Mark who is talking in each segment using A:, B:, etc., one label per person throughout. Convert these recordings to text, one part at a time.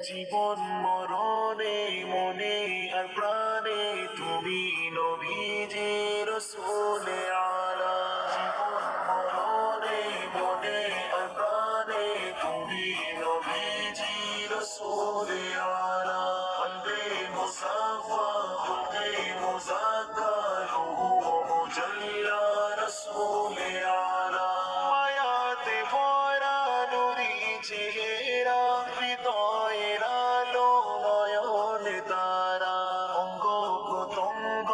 A: জীবন মরণে মনে আর প্রাণে তুমি নবীজি রাসূলে আলা। জীবন মরণে মনে আর প্রাণে তুমি নবীজি রাসূলে আলা। কলবে মুসাফা খুদে মুজাক্কা রূহু মুজাল্লা রাসূলে আলা। মায়াতে ভরা নূরি চেহারা হৃদয়ের আলো নয়নে তারা। অঙ্গ প্রত্যঙ্গ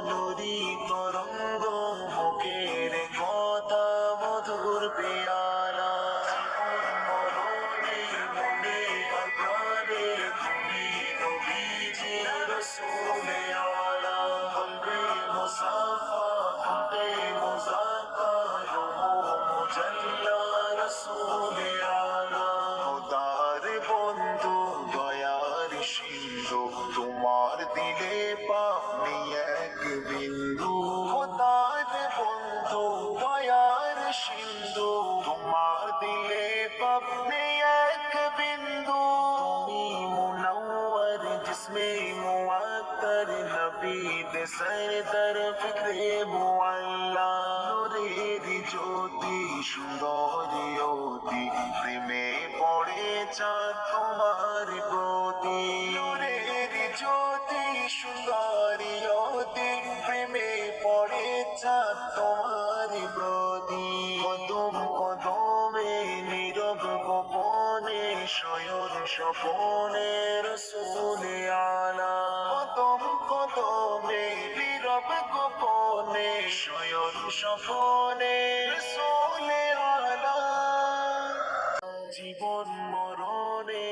A: নূরি তরঙ্গ মুখের কথা মধুর পেয়ালা। জীবন মরণে মনে আর প্রাণে তুমি নবীজি রাসূলে আলা। কলবে মুসাফা খুদে মুজাক্কা রূহু মুজাল্লা রাসূলে আলা। খোদার বন্ধু দয়ার সিন্ধু তোমার দিলে পাপনি এক বিন্দু। খোদার বন্ধু দয়ার সিন্ধু তোমার দিলে পাপনি এক বিন্দু। তুমি মুনওয়ার জিসমে মুআত্তার নবী দে সরদার ফিকরে মুআল্লা। নূরের জ্যোতি সুন্দরী অতি প্রেমে পড়ে চাঁদ তোমার প্রতি। নূরের জ্যোতি সুন্দরী অতি প্রেমে পড়ে চাঁদ তোমার প্রতি। কদম কদমে নীরব গোপনে শয়ন স্বপনে রাসূলে আলা। কদম কদমে নীরব গোপনে শয়ন স্বপনে রাসূলে আলা। জীবন মরণে